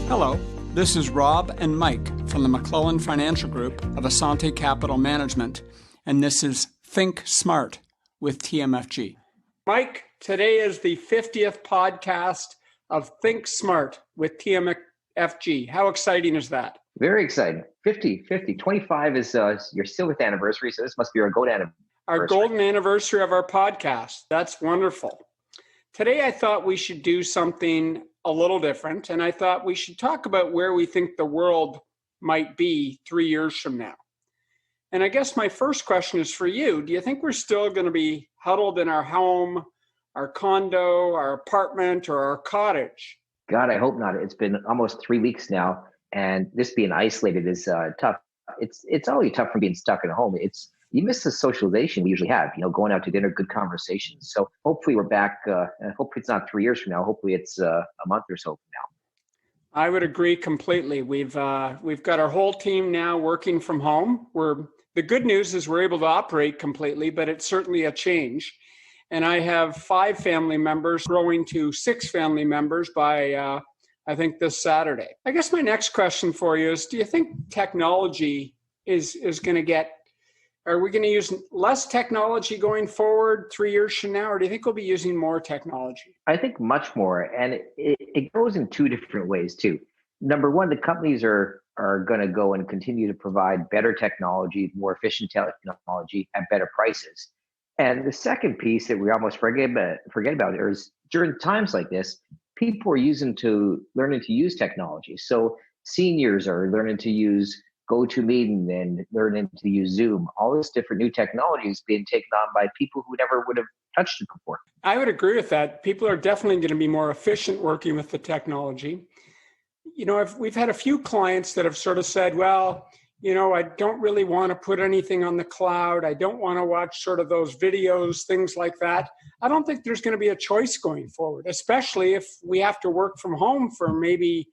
Hello, this is Rob and Mike from the McClellan Financial Group of Asante Capital Management, and this is Think Smart with TMFG. Mike, today is the 50th podcast of Think Smart with TMFG. How exciting is that? Very exciting. 50, 25 is your silver anniversary, so this must be our golden anniversary. Our golden anniversary of our podcast. That's wonderful. Today, I thought we should do something a little different, and I thought we should talk about where we think the world might be 3 years from now. And I guess my first question is for you. Do you think we're still going to be huddled in our home, our condo, our apartment, or our cottage? God, I hope not. It's been almost 3 weeks now, and this being isolated is tough. It's always tough from being stuck at home. You miss the socialization we usually have, going out to dinner, good conversations. So hopefully we're back, and hopefully it's not 3 years from now. Hopefully it's a month or so from now. I would agree completely. We've got our whole team now working from home. The good news is we're able to operate completely, but it's certainly a change. And I have 5 family members growing to 6 family members by, I think, this Saturday. I guess my next question for you is, do you think technology is going to get, are we going to use less technology going forward 3 years from now, or do you think we'll be using more technology? I think much more, and it goes in 2 different ways too. Number one, the companies are going to go and continue to provide better technology, more efficient technology at better prices. And the second piece that we almost forget about is during times like this, people are learning to use technology. So seniors are learning to use GoToMeeting and learning to use Zoom. All this different new technologies being taken on by people who never would have touched it before. I would agree with that. People are definitely going to be more efficient working with the technology. We've had a few clients that have sort of said, well, I don't really want to put anything on the cloud. I don't want to watch sort of those videos, things like that. I don't think there's going to be a choice going forward, especially if we have to work from home for maybe,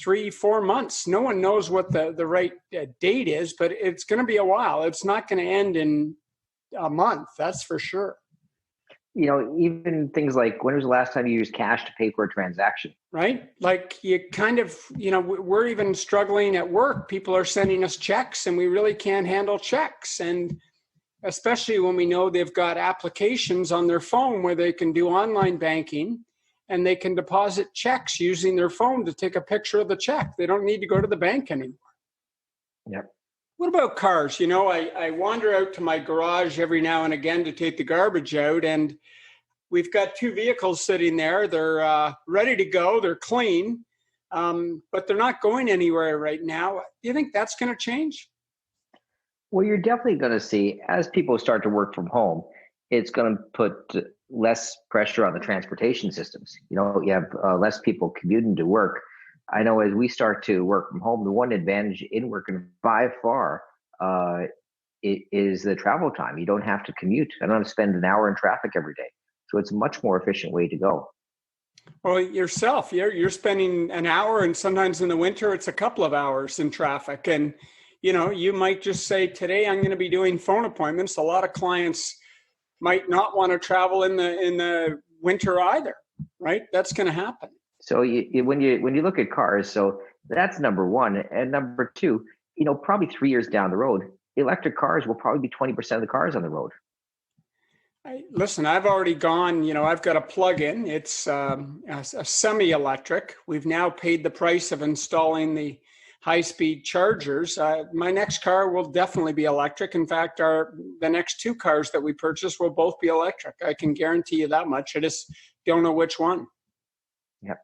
3-4 months. No one knows what the right date is, but it's going to be a while. It's not going to end in a month. That's for sure. Even things like, when was the last time you used cash to pay for a transaction? Right? Like you kind of, we're even struggling at work. People are sending us checks and we really can't handle checks. And especially when we know they've got applications on their phone where they can do online banking and they can deposit checks using their phone to take a picture of the check. They don't need to go to the bank anymore. Yep. What about cars? I wander out to my garage every now and again to take the garbage out, and we've got 2 vehicles sitting there. They're ready to go. They're clean, but they're not going anywhere right now. Do you think that's going to change? Well, you're definitely going to see, as people start to work from home, it's going to put less pressure on the transportation systems. You have less people commuting to work. I know as we start to work from home, the one advantage in working by far it is the travel time. You don't have to commute. I don't have to spend an hour in traffic every day. So it's a much more efficient way to go. Well, yourself, you're spending an hour, and sometimes in the winter, it's a couple of hours in traffic. And, you might just say, today I'm going to be doing phone appointments. A lot of clients might not want to travel in the winter either, right? That's going to happen. So when you look at cars, so that's number one. And number two, probably 3 years down the road, electric cars will probably be 20% of the cars on the road. Listen, I've already gone, I've got a plug-in. It's a semi-electric. We've now paid the price of installing the high-speed chargers. My next car will definitely be electric. In fact, the next 2 cars that we purchase will both be electric. I can guarantee you that much. I just don't know which one. Yep.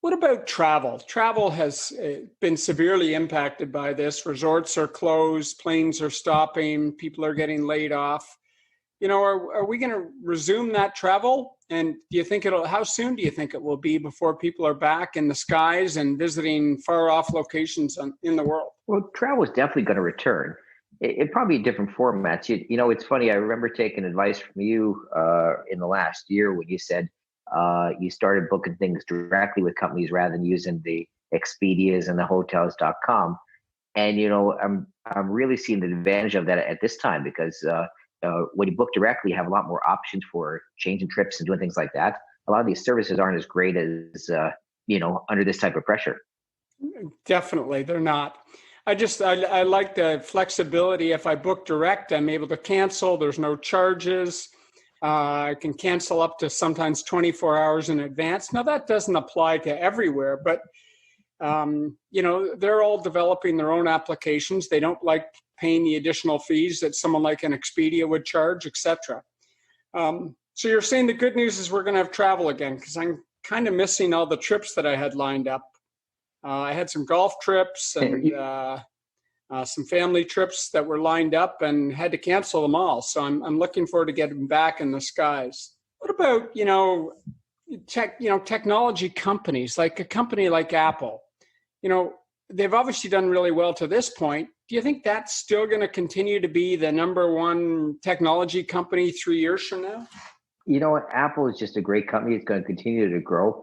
What about travel? Travel has been severely impacted by this. Resorts are closed, planes are stopping, people are getting laid off. Are we going to resume that travel? And do you think how soon do you think it will be before people are back in the skies and visiting far off locations in the world? Well, travel is definitely going to return. It probably different formats. It's funny. I remember taking advice from you in the last year when you said you started booking things directly with companies rather than using the Expedias and the hotels.com. And, I'm really seeing the advantage of that at this time because when you book directly, you have a lot more options for changing trips and doing things like that. A lot of these services aren't as great as under this type of pressure. Definitely, they're not. I like the flexibility. If I book direct, I'm able to cancel. There's no charges. I can cancel up to sometimes 24 hours in advance. Now, that doesn't apply to everywhere, but they're all developing their own applications. They don't like paying the additional fees that someone like an Expedia would charge, etc. So you're saying the good news is we're going to have travel again, because I'm kind of missing all the trips that I had lined up. I had some golf trips and some family trips that were lined up and had to cancel them all. So I'm looking forward to getting back in the skies. What about, technology companies, like a company like Apple? They've obviously done really well to this point. Do you think that's still going to continue to be the number one technology company 3 years from now? You know what? Apple is just a great company. It's going to continue to grow.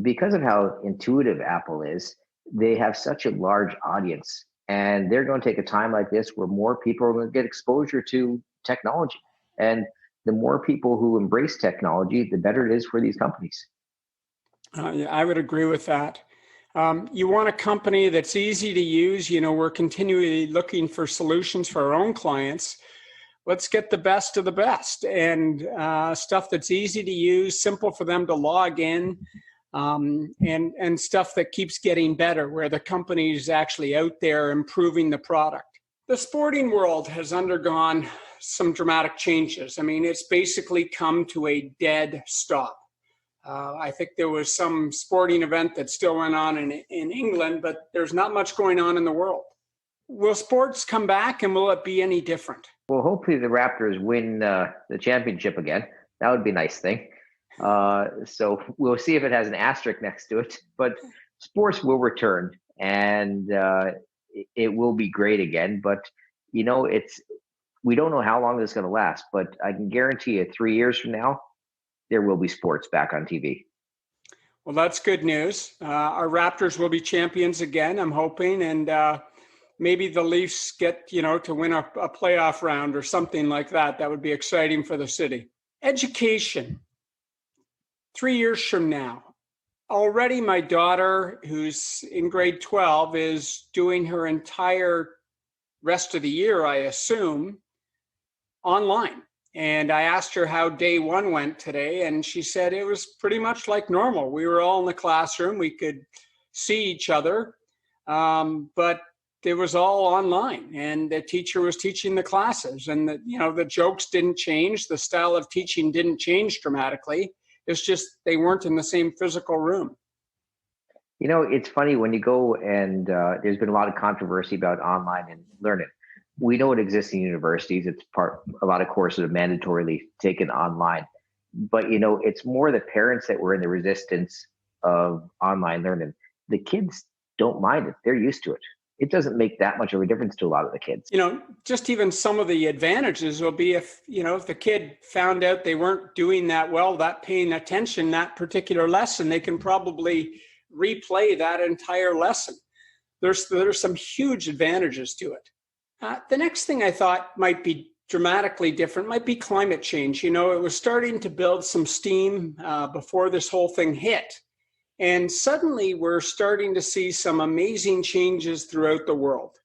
Because of how intuitive Apple is, they have such a large audience, and they're going to take a time like this where more people are going to get exposure to technology. And the more people who embrace technology, the better it is for these companies. Yeah, I would agree with that. You want a company that's easy to use. We're continually looking for solutions for our own clients. Let's get the best of the best, and stuff that's easy to use, simple for them to log in, and stuff that keeps getting better, where the company's actually out there improving the product. The sporting world has undergone some dramatic changes. I mean, it's basically come to a dead stop. I think there was some sporting event that still went on in England, but there's not much going on in the world. Will sports come back, and will it be any different? Well, hopefully the Raptors win the championship again. That would be a nice thing. So we'll see if it has an asterisk next to it. But sports will return, and it will be great again. But we don't know how long this is going to last. But I can guarantee you, 3 years from now, there will be sports back on TV. Well, that's good news. Our Raptors will be champions again, I'm hoping, and maybe the Leafs get, to win a playoff round or something like that. That would be exciting for the city. Education. 3 years from now, already my daughter, who's in grade 12, is doing her entire rest of the year, I assume, online. And I asked her how day one went today, and she said it was pretty much like normal. We were all in the classroom. We could see each other, but it was all online, and the teacher was teaching the classes, and the jokes didn't change. The style of teaching didn't change dramatically. It's just they weren't in the same physical room. It's funny when you go and there's been a lot of controversy about online and learning. We know it exists in universities. It's a lot of courses are mandatorily taken online. But, it's more the parents that were in the resistance of online learning. The kids don't mind it. They're used to it. It doesn't make that much of a difference to a lot of the kids. Just even some of the advantages will be if the kid found out they weren't doing that well, that paying attention, that particular lesson, they can probably replay that entire lesson. There's some huge advantages to it. The next thing I thought might be dramatically different might be climate change. It was starting to build some steam before this whole thing hit. And suddenly we're starting to see some amazing changes throughout the world.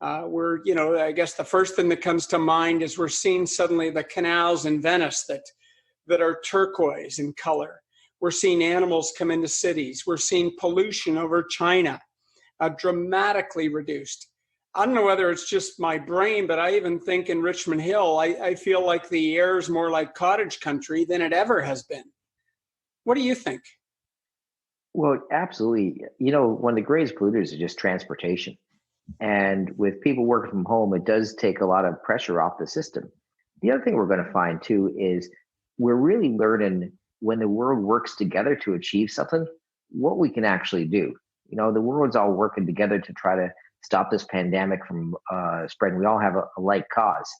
I guess the first thing that comes to mind is we're seeing suddenly the canals in Venice that are turquoise in color. We're seeing animals come into cities. We're seeing pollution over China dramatically reduced. I don't know whether it's just my brain, but I even think in Richmond Hill, I feel like the air is more like cottage country than it ever has been. What do you think? Well, absolutely. One of the greatest polluters is just transportation. And with people working from home, it does take a lot of pressure off the system. The other thing we're going to find too is we're really learning when the world works together to achieve something, what we can actually do. The world's all working together to try to stop this pandemic from spreading. We all have a like cause.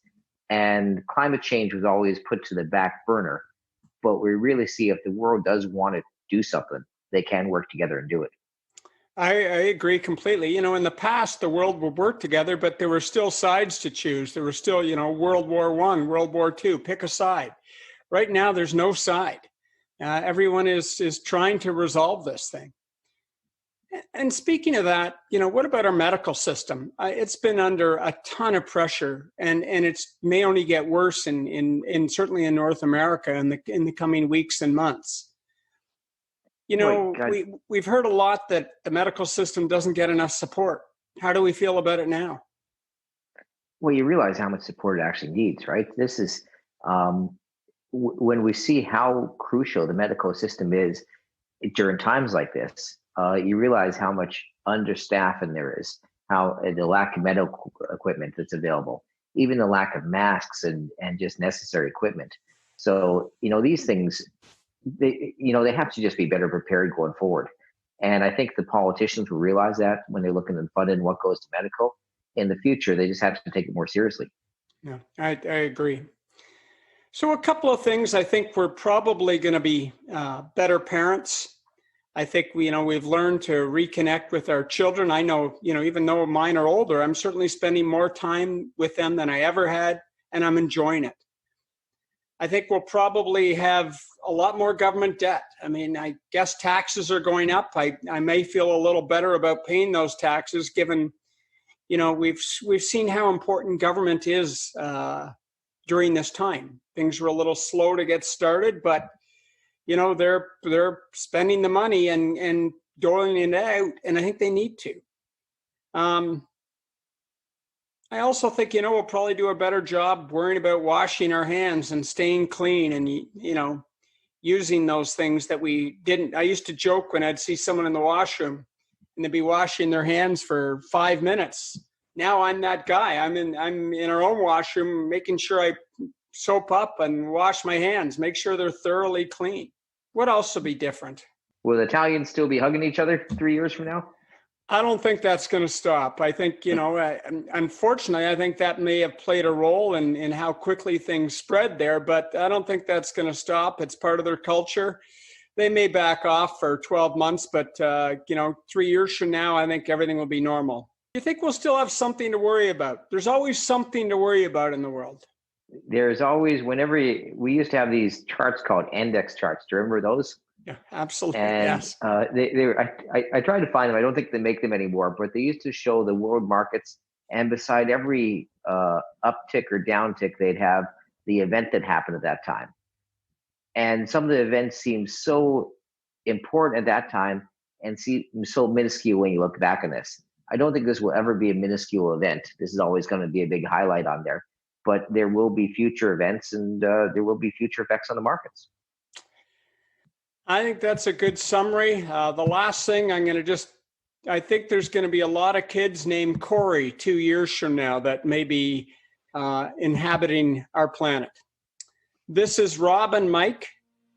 And climate change was always put to the back burner. But we really see if the world does want to do something, they can work together and do it. I agree completely. In the past, the world would work together, but there were still sides to choose. There were still, World War I, World War II, pick a side. Right now, there's no side. Everyone is trying to resolve this thing. And speaking of that, what about our medical system? It's been under a ton of pressure, and it's may only get worse in certainly in North America in the coming weeks and months. We've heard a lot that the medical system doesn't get enough support. How do we feel about it now? Well, you realize how much support it actually needs, right? This is when we see how crucial the medical system is during times like this. You realize how much understaffing there is, how the lack of medical equipment that's available, even the lack of masks and just necessary equipment. So, these things, they have to just be better prepared going forward. And I think the politicians will realize that when they're looking at funding what goes to medical in the future. They just have to take it more seriously. Yeah, I agree. So a couple of things. I think we're probably going to be better parents. I think we've learned to reconnect with our children. I know, even though mine are older, I'm certainly spending more time with them than I ever had, and I'm enjoying it. I think we'll probably have a lot more government debt. I mean, I guess taxes are going up. I may feel a little better about paying those taxes, given, we've seen how important government is during this time. Things were a little slow to get started, but they're spending the money and doling it out, and I think they need to. I also think, we'll probably do a better job worrying about washing our hands and staying clean and, using those things that we didn't. I used to joke when I'd see someone in the washroom and they'd be washing their hands for 5 minutes. Now I'm that guy. I'm in our own washroom, making sure I soap up and wash my hands, make sure they're thoroughly clean. What else will be different? Will Italians still be hugging each other 3 years from now? I don't think that's going to stop. I think, unfortunately, I think that may have played a role in how quickly things spread there, but I don't think that's going to stop. It's part of their culture. They may back off for 12 months, but, 3 years from now, I think everything will be normal. You think we'll still have something to worry about? There's always something to worry about in the world. There's always, we used to have these charts called index charts. Do you remember those? Yeah, absolutely. And, yes. I tried to find them. I don't think they make them anymore, but they used to show the world markets, and beside every uptick or downtick, they'd have the event that happened at that time. And some of the events seem so important at that time and seem so minuscule when you look back on this. I don't think this will ever be a minuscule event. This is always going to be a big highlight on there, but there will be future events and there will be future effects on the markets. I think that's a good summary. The last thing I think there's going to be a lot of kids named Corey 2 years from now that may be inhabiting our planet. This is Rob and Mike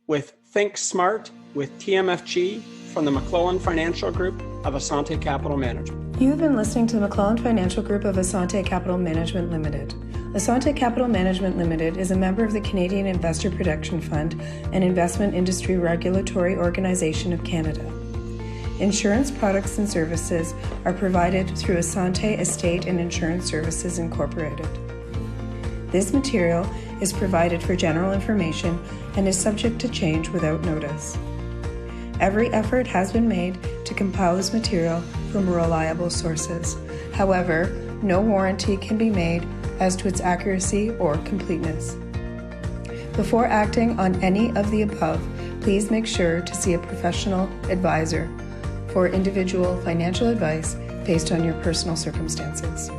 with Think Smart with TMFG from the McClellan Financial Group of Asante Capital Management. You've been listening to the McClellan Financial Group of Asante Capital Management Limited. Asante Capital Management Limited is a member of the Canadian Investor Protection Fund, an investment industry regulatory organization of Canada. Insurance products and services are provided through Asante Estate and Insurance Services Incorporated. This material is provided for general information and is subject to change without notice. Every effort has been made to compile this material from reliable sources. However, no warranty can be made as to its accuracy or completeness. Before acting on any of the above, please make sure to see a professional advisor for individual financial advice based on your personal circumstances.